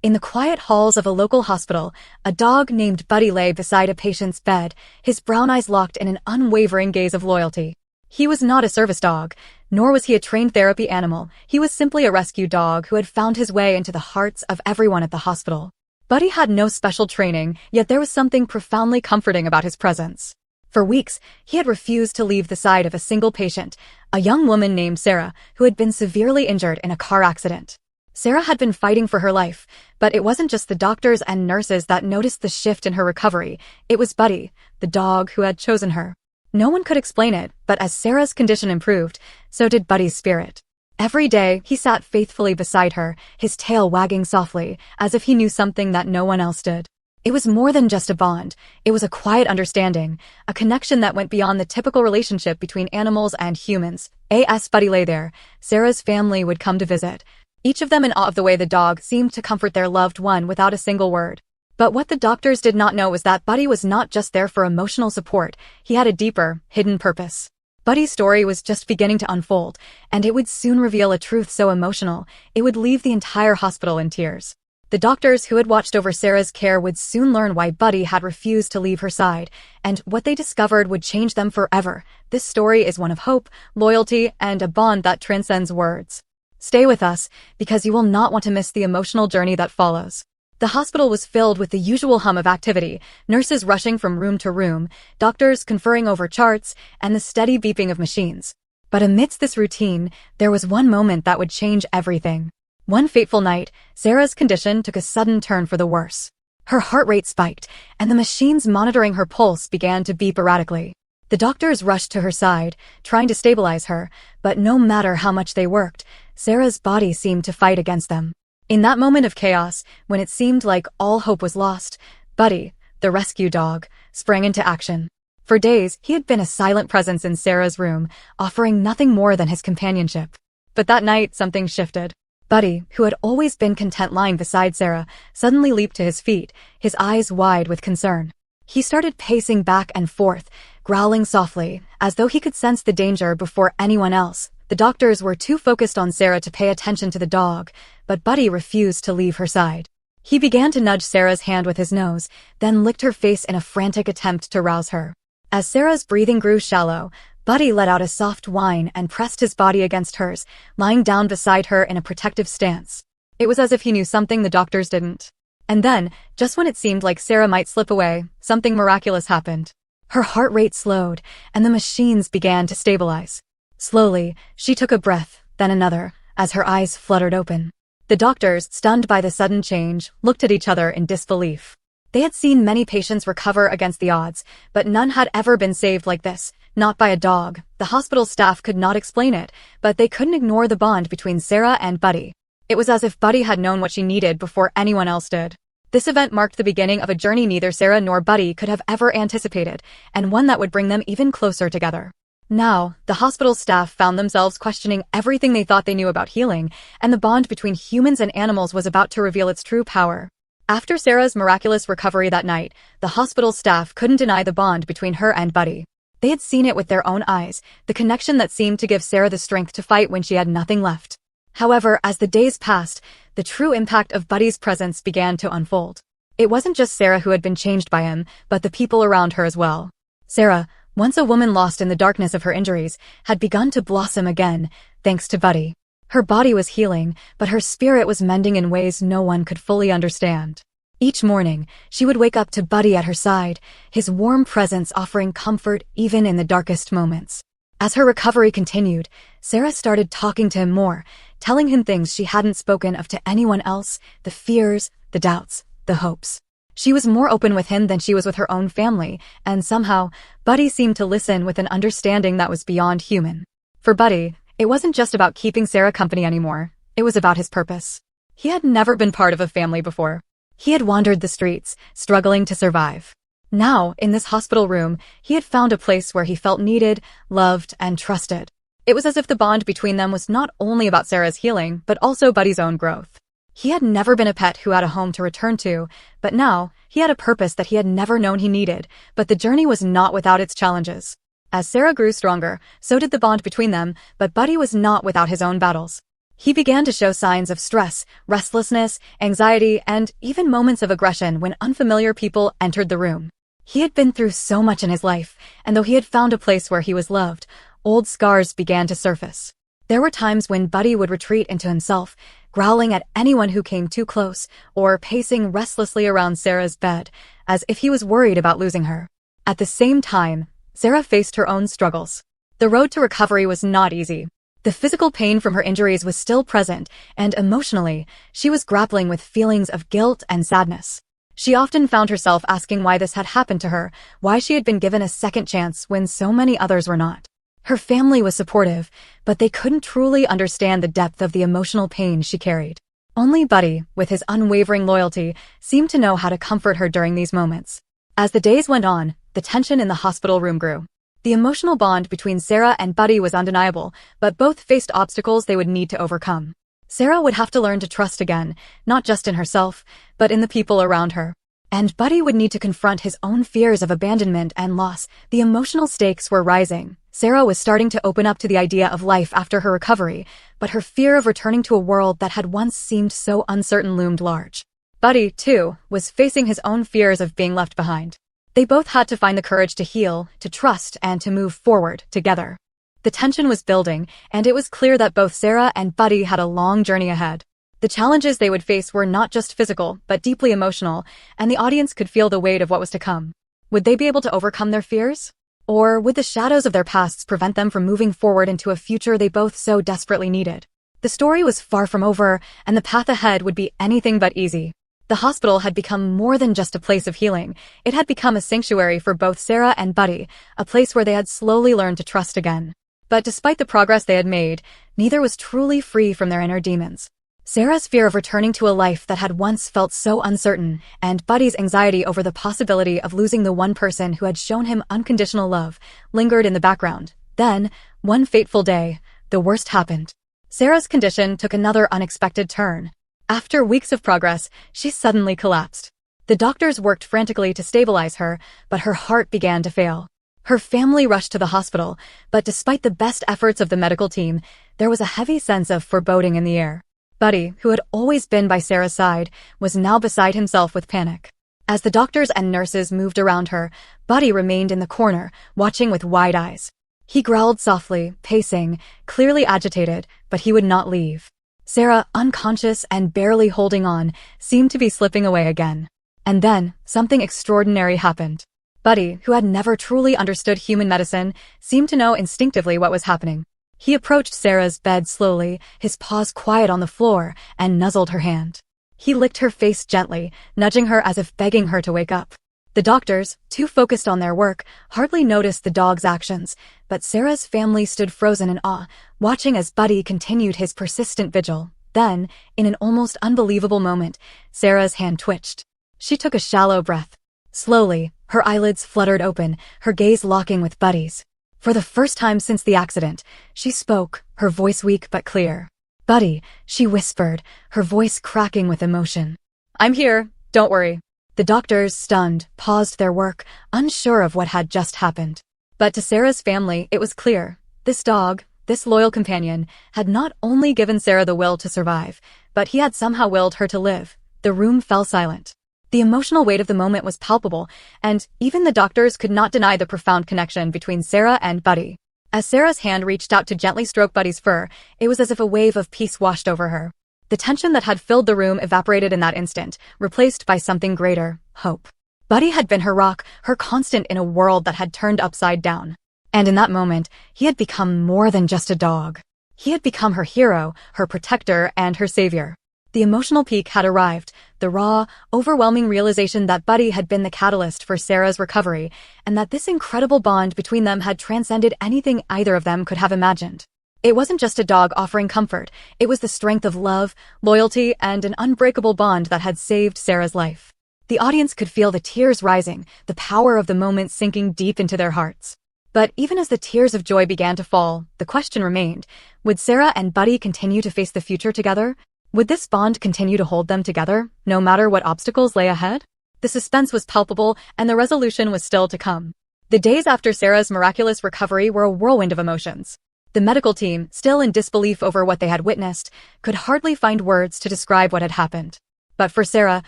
In the quiet halls of a local hospital, a dog named Buddy lay beside a patient's bed, his brown eyes locked in an unwavering gaze of loyalty. He was not a service dog, nor was he a trained therapy animal. He was simply a rescue dog who had found his way into the hearts of everyone at the hospital. Buddy had no special training, yet there was something profoundly comforting about his presence. For weeks, he had refused to leave the side of a single patient, a young woman named Sarah, who had been severely injured in a car accident. Sarah had been fighting for her life, but it wasn't just the doctors and nurses that noticed the shift in her recovery. It was Buddy, the dog who had chosen her. No one could explain it, but as Sarah's condition improved, so did Buddy's spirit. Every day, he sat faithfully beside her, his tail wagging softly, as if he knew something that no one else did. It was more than just a bond. It was a quiet understanding, a connection that went beyond the typical relationship between animals and humans. As Buddy lay there, Sarah's family would come to visit, each of them in awe of the way the dog seemed to comfort their loved one without a single word. But what the doctors did not know was that Buddy was not just there for emotional support. He had a deeper, hidden purpose. Buddy's story was just beginning to unfold, and it would soon reveal a truth so emotional, it would leave the entire hospital in tears. The doctors who had watched over Sarah's care would soon learn why Buddy had refused to leave her side, and what they discovered would change them forever. This story is one of hope, loyalty, and a bond that transcends words. Stay with us, because you will not want to miss the emotional journey that follows. The hospital was filled with the usual hum of activity, nurses rushing from room to room, doctors conferring over charts, and the steady beeping of machines. But amidst this routine, there was one moment that would change everything. One fateful night, Sarah's condition took a sudden turn for the worse. Her heart rate spiked, and the machines monitoring her pulse began to beep erratically. The doctors rushed to her side, trying to stabilize her, but no matter how much they worked, Sarah's body seemed to fight against them. In that moment of chaos, when it seemed like all hope was lost, Buddy, the rescue dog, sprang into action. For days, he had been a silent presence in Sarah's room, offering nothing more than his companionship. But that night, something shifted. Buddy, who had always been content lying beside Sarah, suddenly leaped to his feet, his eyes wide with concern. He started pacing back and forth, growling softly, as though he could sense the danger before anyone else. The doctors were too focused on Sarah to pay attention to the dog, but Buddy refused to leave her side. He began to nudge Sarah's hand with his nose, then licked her face in a frantic attempt to rouse her. As Sarah's breathing grew shallow, Buddy let out a soft whine and pressed his body against hers, lying down beside her in a protective stance. It was as if he knew something the doctors didn't. And then, just when it seemed like Sarah might slip away, something miraculous happened. Her heart rate slowed, and the machines began to stabilize. Slowly, she took a breath, then another, as her eyes fluttered open. The doctors, stunned by the sudden change, looked at each other in disbelief. They had seen many patients recover against the odds, but none had ever been saved like this, not by a dog. The hospital staff could not explain it, but they couldn't ignore the bond between Sarah and Buddy. It was as if Buddy had known what she needed before anyone else did. This event marked the beginning of a journey neither Sarah nor Buddy could have ever anticipated, and one that would bring them even closer together. Now, the hospital staff found themselves questioning everything they thought they knew about healing, and the bond between humans and animals was about to reveal its true power. After Sarah's miraculous recovery that night, the hospital staff couldn't deny the bond between her and Buddy. They had seen it with their own eyes, the connection that seemed to give Sarah the strength to fight when she had nothing left. However, as the days passed, the true impact of Buddy's presence began to unfold. It wasn't just Sarah who had been changed by him, but the people around her as well. Sarah, once a woman lost in the darkness of her injuries, had begun to blossom again, thanks to Buddy. Her body was healing, but her spirit was mending in ways no one could fully understand. Each morning, she would wake up to Buddy at her side, his warm presence offering comfort even in the darkest moments. As her recovery continued, Sarah started talking to him more, telling him things she hadn't spoken of to anyone else, the fears, the doubts, the hopes. She was more open with him than she was with her own family, and somehow, Buddy seemed to listen with an understanding that was beyond human. For Buddy, it wasn't just about keeping Sarah company anymore, it was about his purpose. He had never been part of a family before. He had wandered the streets, struggling to survive. Now, in this hospital room, he had found a place where he felt needed, loved, and trusted. It was as if the bond between them was not only about Sarah's healing, but also Buddy's own growth. He had never been a pet who had a home to return to, but now, he had a purpose that he had never known he needed, but the journey was not without its challenges. As Sarah grew stronger, so did the bond between them, but Buddy was not without his own battles. He began to show signs of stress, restlessness, anxiety, and even moments of aggression when unfamiliar people entered the room. He had been through so much in his life, and though he had found a place where he was loved, old scars began to surface. There were times when Buddy would retreat into himself, growling at anyone who came too close, or pacing restlessly around Sarah's bed, as if he was worried about losing her. At the same time, Sarah faced her own struggles. The road to recovery was not easy. The physical pain from her injuries was still present, and emotionally, she was grappling with feelings of guilt and sadness. She often found herself asking why this had happened to her, why she had been given a second chance when so many others were not. Her family was supportive, but they couldn't truly understand the depth of the emotional pain she carried. Only Buddy, with his unwavering loyalty, seemed to know how to comfort her during these moments. As the days went on, the tension in the hospital room grew. The emotional bond between Sarah and Buddy was undeniable, but both faced obstacles they would need to overcome. Sarah would have to learn to trust again, not just in herself, but in the people around her. And Buddy would need to confront his own fears of abandonment and loss. The emotional stakes were rising. Sarah was starting to open up to the idea of life after her recovery, but her fear of returning to a world that had once seemed so uncertain loomed large. Buddy, too, was facing his own fears of being left behind. They both had to find the courage to heal, to trust, and to move forward together. The tension was building, and it was clear that both Sarah and Buddy had a long journey ahead. The challenges they would face were not just physical, but deeply emotional, and the audience could feel the weight of what was to come. Would they be able to overcome their fears? Or would the shadows of their pasts prevent them from moving forward into a future they both so desperately needed? The story was far from over, and the path ahead would be anything but easy. The hospital had become more than just a place of healing. It had become a sanctuary for both Sarah and Buddy, a place where they had slowly learned to trust again. But despite the progress they had made, neither was truly free from their inner demons. Sarah's fear of returning to a life that had once felt so uncertain, and Buddy's anxiety over the possibility of losing the one person who had shown him unconditional love, lingered in the background. Then, one fateful day, the worst happened. Sarah's condition took another unexpected turn. After weeks of progress, she suddenly collapsed. The doctors worked frantically to stabilize her, but her heart began to fail. Her family rushed to the hospital, but despite the best efforts of the medical team, there was a heavy sense of foreboding in the air. Buddy, who had always been by Sarah's side, was now beside himself with panic. As the doctors and nurses moved around her, Buddy remained in the corner, watching with wide eyes. He growled softly, pacing, clearly agitated, but he would not leave. Sarah, unconscious and barely holding on, seemed to be slipping away again. And then, something extraordinary happened. Buddy, who had never truly understood human medicine, seemed to know instinctively what was happening. He approached Sarah's bed slowly, his paws quiet on the floor, and nuzzled her hand. He licked her face gently, nudging her as if begging her to wake up. The doctors, too focused on their work, hardly noticed the dog's actions, but Sarah's family stood frozen in awe, watching as Buddy continued his persistent vigil. Then, in an almost unbelievable moment, Sarah's hand twitched. She took a shallow breath. Slowly, her eyelids fluttered open, her gaze locking with Buddy's. For the first time since the accident, she spoke, her voice weak but clear. "Buddy," she whispered, her voice cracking with emotion. "I'm here, don't worry." The doctors, stunned, paused their work, unsure of what had just happened. But to Sarah's family, it was clear. This dog, this loyal companion, had not only given Sarah the will to survive, but he had somehow willed her to live. The room fell silent. The emotional weight of the moment was palpable, and even the doctors could not deny the profound connection between Sarah and Buddy. As Sarah's hand reached out to gently stroke Buddy's fur, it was as if a wave of peace washed over her. The tension that had filled the room evaporated in that instant, replaced by something greater, hope. Buddy had been her rock, her constant in a world that had turned upside down. And in that moment, he had become more than just a dog. He had become her hero, her protector, and her savior. The emotional peak had arrived, the raw, overwhelming realization that Buddy had been the catalyst for Sarah's recovery, and that this incredible bond between them had transcended anything either of them could have imagined. It wasn't just a dog offering comfort, it was the strength of love, loyalty, and an unbreakable bond that had saved Sarah's life. The audience could feel the tears rising, the power of the moment sinking deep into their hearts. But even as the tears of joy began to fall, the question remained, would Sarah and Buddy continue to face the future together? Would this bond continue to hold them together, no matter what obstacles lay ahead? The suspense was palpable, and the resolution was still to come. The days after Sarah's miraculous recovery were a whirlwind of emotions. The medical team, still in disbelief over what they had witnessed, could hardly find words to describe what had happened. But for Sarah,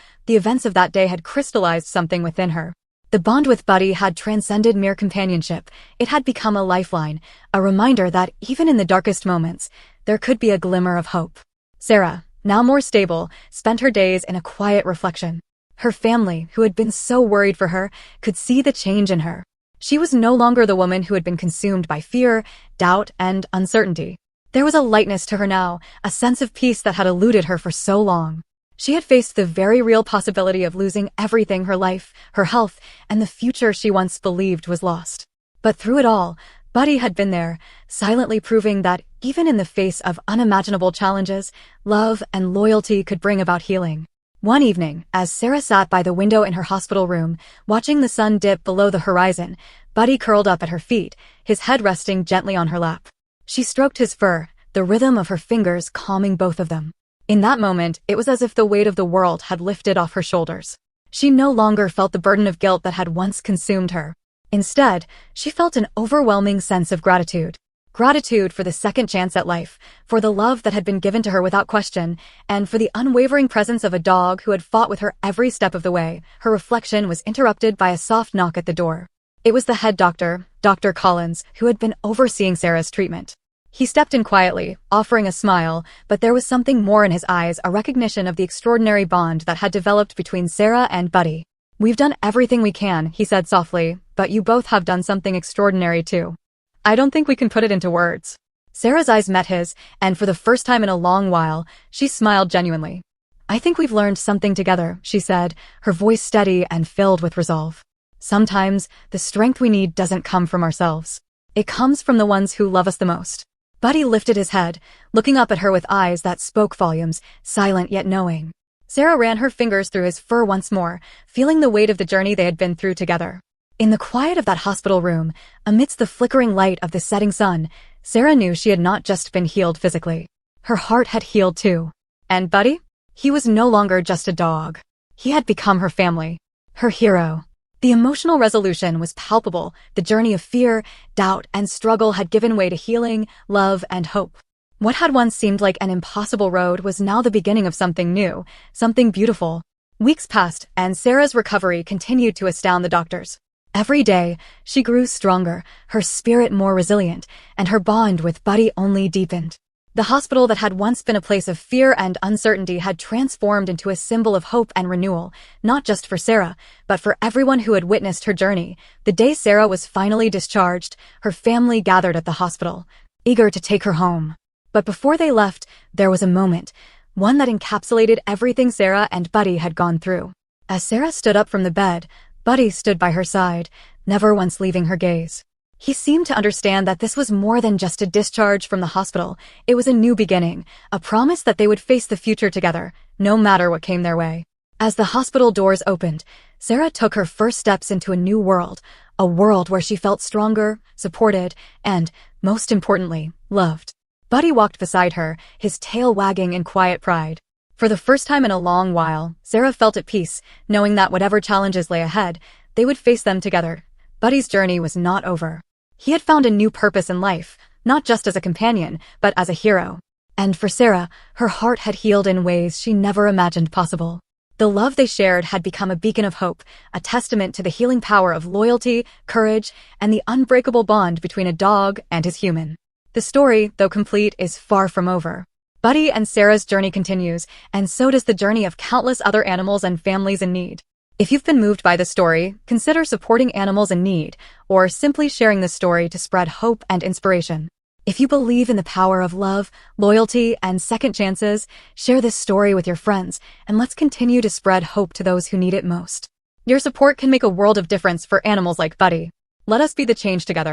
the events of that day had crystallized something within her. The bond with Buddy had transcended mere companionship. It had become a lifeline, a reminder that even in the darkest moments, there could be a glimmer of hope. Sarah, now more stable, spent her days in a quiet reflection. Her family, who had been so worried for her, could see the change in her. She was no longer the woman who had been consumed by fear, doubt, and uncertainty. There was a lightness to her now, a sense of peace that had eluded her for so long. She had faced the very real possibility of losing everything: her life, her health, and the future she once believed was lost. But through it all, Buddy had been there, silently proving that even in the face of unimaginable challenges, love and loyalty could bring about healing. One evening, as Sarah sat by the window in her hospital room, watching the sun dip below the horizon, Buddy curled up at her feet, his head resting gently on her lap. She stroked his fur, the rhythm of her fingers calming both of them. In that moment, it was as if the weight of the world had lifted off her shoulders. She no longer felt the burden of guilt that had once consumed her. Instead, she felt an overwhelming sense of gratitude. Gratitude for the second chance at life, for the love that had been given to her without question, and for the unwavering presence of a dog who had fought with her every step of the way. Her reflection was interrupted by a soft knock at the door. It was the head doctor, Dr. Collins, who had been overseeing Sarah's treatment. He stepped in quietly, offering a smile, but there was something more in his eyes, a recognition of the extraordinary bond that had developed between Sarah and Buddy. "We've done everything we can," he said softly, "but you both have done something extraordinary too. I don't think we can put it into words." Sarah's eyes met his, and for the first time in a long while, she smiled genuinely. "I think we've learned something together," she said, her voice steady and filled with resolve. "Sometimes, the strength we need doesn't come from ourselves. It comes from the ones who love us the most." Buddy lifted his head, looking up at her with eyes that spoke volumes, silent yet knowing. Sarah ran her fingers through his fur once more, feeling the weight of the journey they had been through together. In the quiet of that hospital room, amidst the flickering light of the setting sun, Sarah knew she had not just been healed physically. Her heart had healed too. And Buddy? He was no longer just a dog. He had become her family, her hero. The emotional resolution was palpable. The journey of fear, doubt, and struggle had given way to healing, love, and hope. What had once seemed like an impossible road was now the beginning of something new, something beautiful. Weeks passed, and Sarah's recovery continued to astound the doctors. Every day, she grew stronger, her spirit more resilient, and her bond with Buddy only deepened. The hospital that had once been a place of fear and uncertainty had transformed into a symbol of hope and renewal, not just for Sarah, but for everyone who had witnessed her journey. The day Sarah was finally discharged, her family gathered at the hospital, eager to take her home. But before they left, there was a moment, one that encapsulated everything Sarah and Buddy had gone through. As Sarah stood up from the bed, Buddy stood by her side, never once leaving her gaze. He seemed to understand that this was more than just a discharge from the hospital. It was a new beginning, a promise that they would face the future together, no matter what came their way. As the hospital doors opened, Sarah took her first steps into a new world, a world where she felt stronger, supported, and, most importantly, loved. Buddy walked beside her, his tail wagging in quiet pride. For the first time in a long while, Sarah felt at peace, knowing that whatever challenges lay ahead, they would face them together. Buddy's journey was not over. He had found a new purpose in life, not just as a companion, but as a hero. And for Sarah, her heart had healed in ways she never imagined possible. The love they shared had become a beacon of hope, a testament to the healing power of loyalty, courage, and the unbreakable bond between a dog and his human. The story, though complete, is far from over. Buddy and Sarah's journey continues, and so does the journey of countless other animals and families in need. If you've been moved by this story, consider supporting animals in need, or simply sharing this story to spread hope and inspiration. If you believe in the power of love, loyalty, and second chances, share this story with your friends, and let's continue to spread hope to those who need it most. Your support can make a world of difference for animals like Buddy. Let us be the change together.